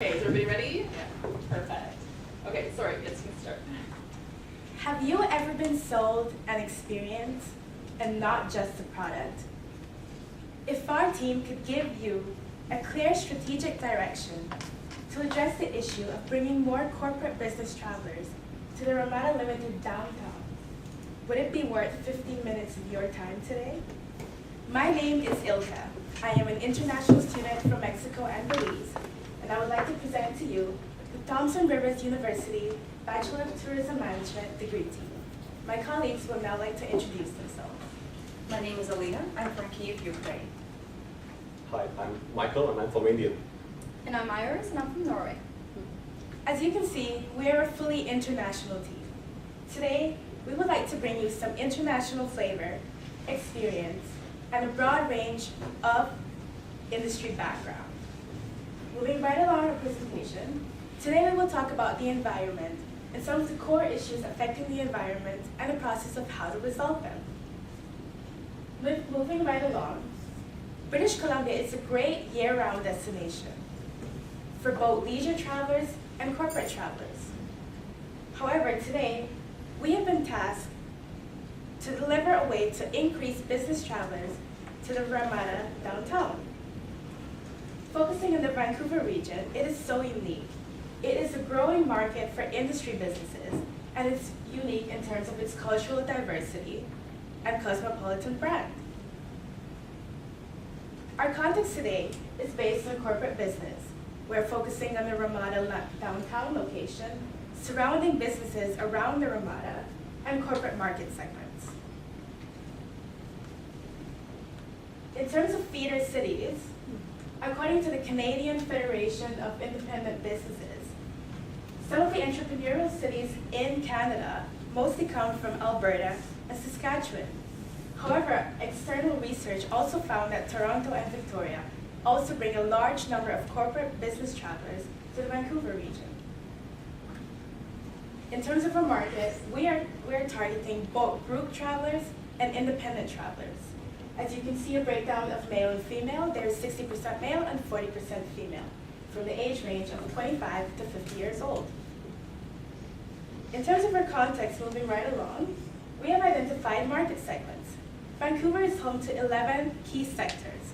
Okay, is everybody ready? Yeah. Perfect. Okay, sorry, let's get started. Have you ever been sold an experience and not just a product? If our team could give you a clear strategic direction to address the issue of bringing more corporate business travelers to the Ramada Limited downtown, would it be worth 15 minutes of your time today? My name is Ilka. I am an international student from Mexico and Belize, and I would like to present to you the Thompson Rivers University Bachelor of Tourism Management degree team. My colleagues would now like to introduce themselves. My name is Alina. I'm from Kyiv, Ukraine. Hi, I'm Michael and I'm from India. And I'm Iris and I'm from Norway. As you can see, we are a fully international team. Today, we would like to bring you some international flavor, experience, and a broad range of industry background. Moving right along our presentation, today we will talk about the environment and some of the core issues affecting the environment and the process of how to resolve them. Moving right along, British Columbia is a great year-round destination for both leisure travelers and corporate travelers. However, today, we have been tasked to deliver a way to increase business travelers to the Ramada downtown. Focusing on the Vancouver region, it is so unique. It is a growing market for industry businesses, and it's unique in terms of its cultural diversity and cosmopolitan brand. Our context today is based on corporate business. We're focusing on the Ramada downtown location, surrounding businesses around the Ramada, and corporate market segments. In terms of feeder cities, according to the Canadian Federation of Independent Businesses, some of the entrepreneurial cities in Canada mostly come from Alberta and Saskatchewan. However, external research also found that Toronto and Victoria also bring a large number of corporate business travelers to the Vancouver region. In terms of our market, we are targeting both group travelers and independent travelers. As you can see a breakdown of male and female, there is 60% male and 40% female, from the age range of 25 to 50 years old. In terms of our context, moving right along, we have identified market segments. Vancouver is home to 11 key sectors.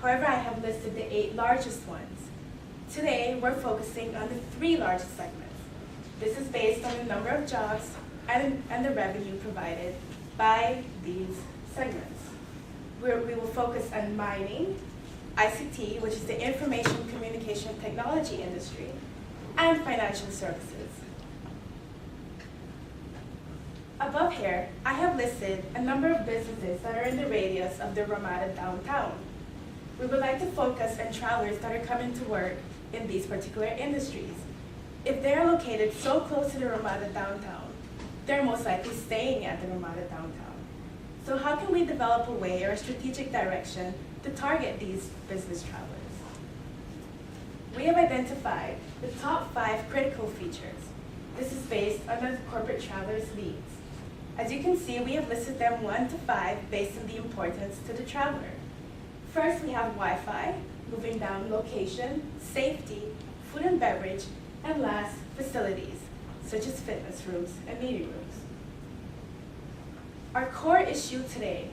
However, I have listed the 8 largest ones. Today, we're focusing on the 3 largest segments. This is based on the number of jobs and the revenue provided by these segments. We will focus on mining, ICT, which is the information communication technology industry, and financial services. Above here, I have listed a number of businesses that are in the radius of the Ramada downtown. We would like to focus on travelers that are coming to work in these particular industries. If they're located so close to the Ramada downtown, they're most likely staying at the Ramada downtown. So how can we develop a way or a strategic direction to target these business travelers? We have identified the top 5 critical features. This is based on the corporate travelers' needs. As you can see, we have listed them 1 to 5 based on the importance to the traveler. First, we have Wi-Fi, moving down location, safety, food and beverage, and last, facilities, such as fitness rooms and meeting rooms. Our core issue today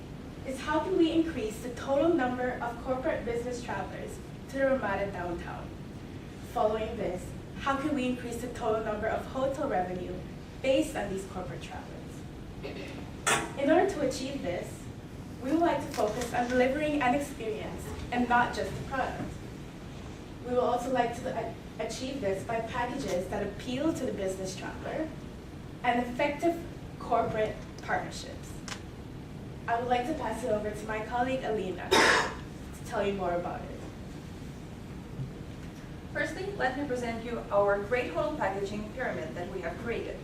is how can we increase the total number of corporate business travelers to the Ramada downtown? Following this, how can we increase the total number of hotel revenue based on these corporate travelers? In order to achieve this, we would like to focus on delivering an experience and not just a product. We will also like to achieve this by packages that appeal to the business traveler and effective corporate partnerships. I would like to pass it over to my colleague Alina to tell you more about it. Firstly, let me present you our great hotel packaging pyramid that we have created.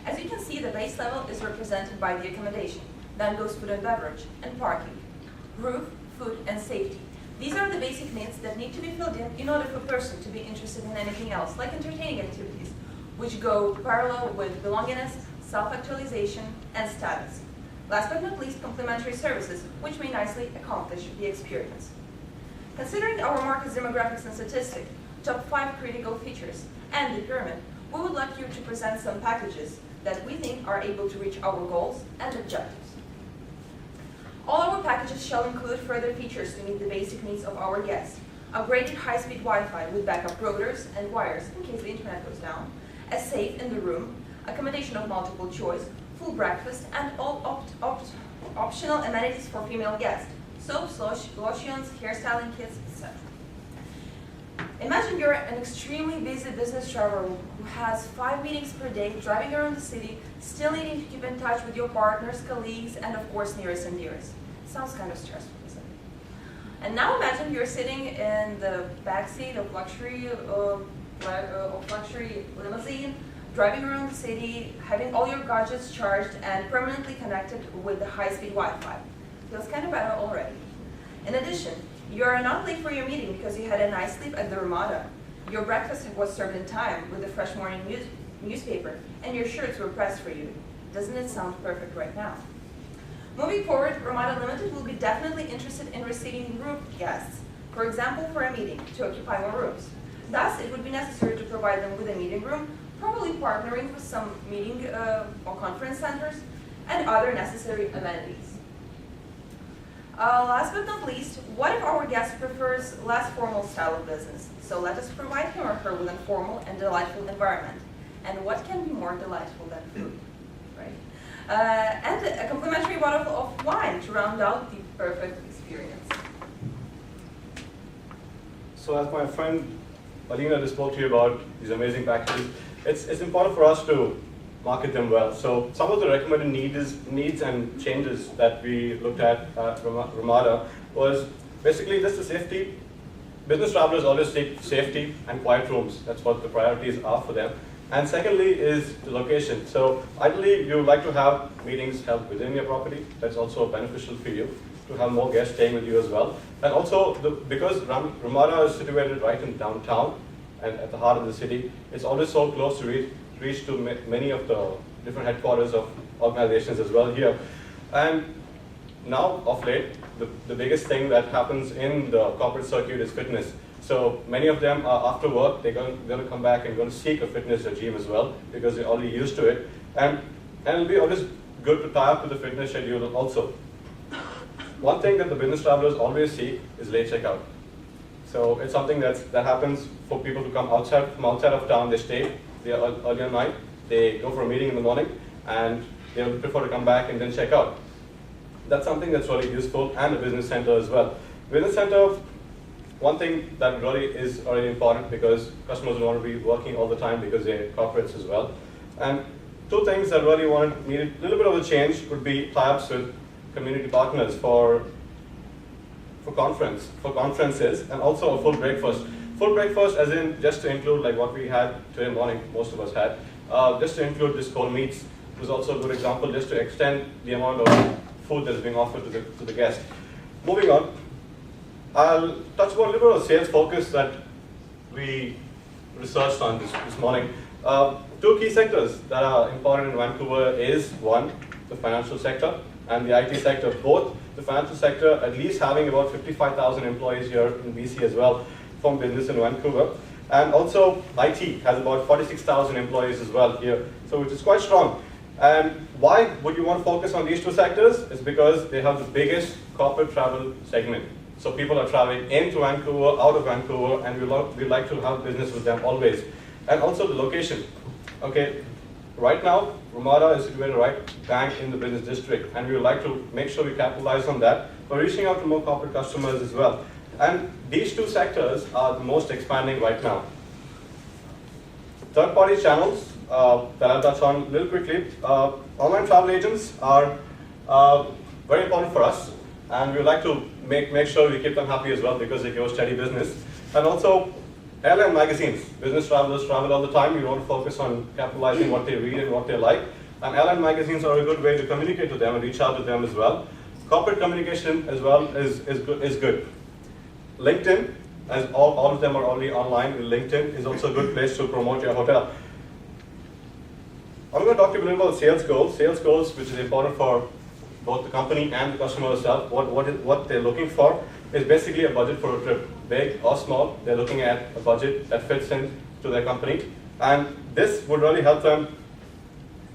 As you can see, the base level is represented by the accommodation, then goes food and beverage, and parking, roof, food, and safety. These are the basic needs that need to be filled in order for a person to be interested in anything else, like entertaining activities, which go parallel with belongingness, self-actualization, and status. Last but not least, complementary services, which may nicely accomplish the experience. Considering our market's demographics and statistics, top 5 critical features, and the pyramid, we would like you to present some packages that we think are able to reach our goals and objectives. All our packages shall include further features to meet the basic needs of our guests. Upgraded high-speed Wi-Fi with backup routers and wires in case the internet goes down, a safe in the room, accommodation of multiple choice, full breakfast, and all optional amenities for female guests, soaps, lotions, hairstyling kits, etc. Imagine you're an extremely busy business traveler who has 5 meetings per day, driving around the city, still needing to keep in touch with your partners, colleagues, and of course nearest and dearest. Sounds kind of stressful, isn't it? And now imagine you're sitting in the backseat of luxury limousine, driving around the city, having all your gadgets charged and permanently connected with the high-speed Wi-Fi. Feels kind of better already. In addition, you are not late for your meeting because you had a nice sleep at the Ramada. Your breakfast was served in time with the fresh morning newspaper, and your shirts were pressed for you. Doesn't it sound perfect right now? Moving forward, Ramada Limited will be definitely interested in receiving group guests, for example, for a meeting, to occupy more rooms. Thus, it would be necessary to provide them with a meeting room, probably partnering with some meeting or conference centers, and other necessary amenities. Last but not least, what if our guest prefers less formal style of business? So let us provide him or her with a formal and delightful environment. And what can be more delightful than food, right? And a complimentary bottle of wine to round out the perfect experience. So as my friend Alina just spoke to you about these amazing packages, it's important for us to market them well. So some of the recommended needs and changes that we looked at Ramada was basically just the safety. Business travelers always seek safety and quiet rooms. That's what the priorities are for them. And secondly is the location. So ideally you would like to have meetings held within your property. That's also beneficial for you to have more guests staying with you as well. And also because Ramada is situated right in downtown and at the heart of the city, it's always so close to reach to many of the different headquarters of organizations as well here. And now, of late, the biggest thing that happens in the corporate circuit is fitness. So many of them are after work, they're going to come back and going to seek a fitness regime as well because they're already used to it. And it'll be always good to tie up with the fitness schedule also. One thing that the business travelers always seek is late checkout. So it's something that happens for people to come from outside of town. They stay early at night, they go for a meeting in the morning, and they would prefer to come back and then check out. That's something that's really useful, and a business center as well. Business center, one thing that really is already important because customers don't want to be working all the time because they're corporates as well. And two things that really needed a little bit of a change would be tie-ups with community partners for conferences, and also a full breakfast. Full breakfast as in just to include like what we had today morning, most of us had, just to include this cold meats was also a good example just to extend the amount of food that is being offered to the guest. Moving on, I'll touch upon a little bit of sales focus that we researched on this morning. Two key sectors that are important in Vancouver is one, the financial sector and the IT sector. Both the financial sector at least having about 55,000 employees here in BC as well from business in Vancouver. And also IT has about 46,000 employees as well here, so which is quite strong. And why would you want to focus on these two sectors? It's because they have the biggest corporate travel segment. So people are traveling into Vancouver, out of Vancouver, and we like to have business with them always. And also the location. Okay, right now, Ramada is situated right bang in the business district, and we would like to make sure we capitalize on that by reaching out to more corporate customers as well. And these two sectors are the most expanding right now. Third-party channels that I'll touch on a little quickly. Online travel agents are very important for us, and we would like to make sure we keep them happy as well because they give us steady business. And also, airline magazines. Business travelers travel all the time. We want to focus on capitalizing what they read and what they like. And airline magazines are a good way to communicate to them and reach out to them as well. Corporate communication as well is good. LinkedIn, as all of them are already online, LinkedIn is also a good place to promote your hotel. I'm going to talk to you a little about sales goals. Sales goals, which is important for both the company and the customer itself. What they're looking for is basically a budget for a trip. big or small, they're looking at a budget that fits in to their company. And this would really help them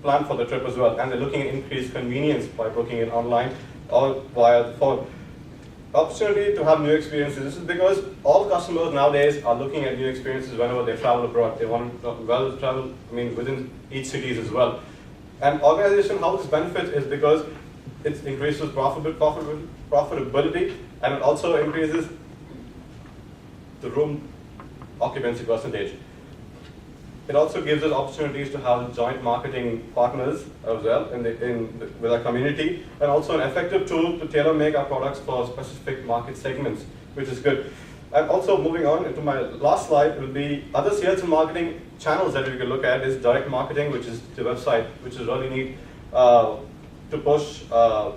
plan for the trip as well. And they're looking at increased convenience by booking it online or via the phone. Opportunity to have new experiences. This is because all customers nowadays are looking at new experiences whenever they travel abroad. They want to travel, within each cities as well. And organization, how this benefits is because it increases profitability, and it also increases the room occupancy percentage. It also gives us opportunities to have joint marketing partners as well with our community, and also an effective tool to tailor make our products for specific market segments, which is good. And also moving on into my last slide will be other sales and marketing channels that we can look at is direct marketing, which is the website, which is really neat to push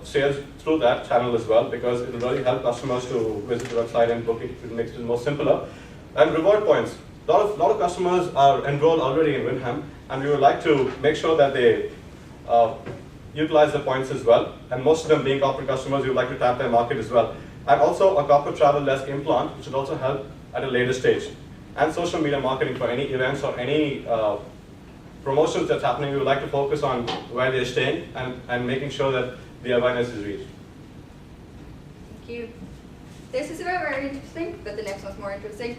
sales through that channel as well, because it will really help customers to visit the website and book it. It makes it more simpler. And reward points. A lot of customers are enrolled already in Winham, and we would like to make sure that they utilize the points as well. And most of them being corporate customers, we would like to tap their market as well. And also a corporate travel desk implant, which would also help at a later stage. And social media marketing for any events or any promotions that's happening. We would like to focus on where they're staying and making sure that the awareness is reached. Thank you. This is very interesting, but the next one's more interesting.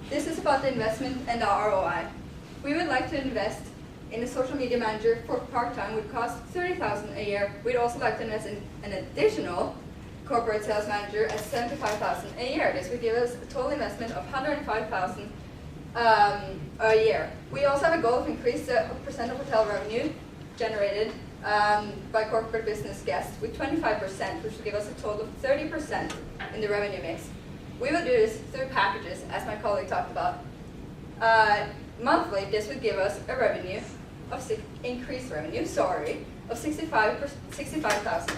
This is about the investment and the ROI. We would like to invest in a social media manager for part-time would cost $30,000 a year. We'd also like to invest in an additional corporate sales manager at $75,000 a year. This would give us a total investment of $105,000 a year. We also have a goal of increase the percent of hotel revenue generated by corporate business guests with 25%, which will give us a total of 30% in the revenue mix. We will do this through packages, as my colleague talked about. Monthly, this would give us a revenue of increased revenue, of $65,000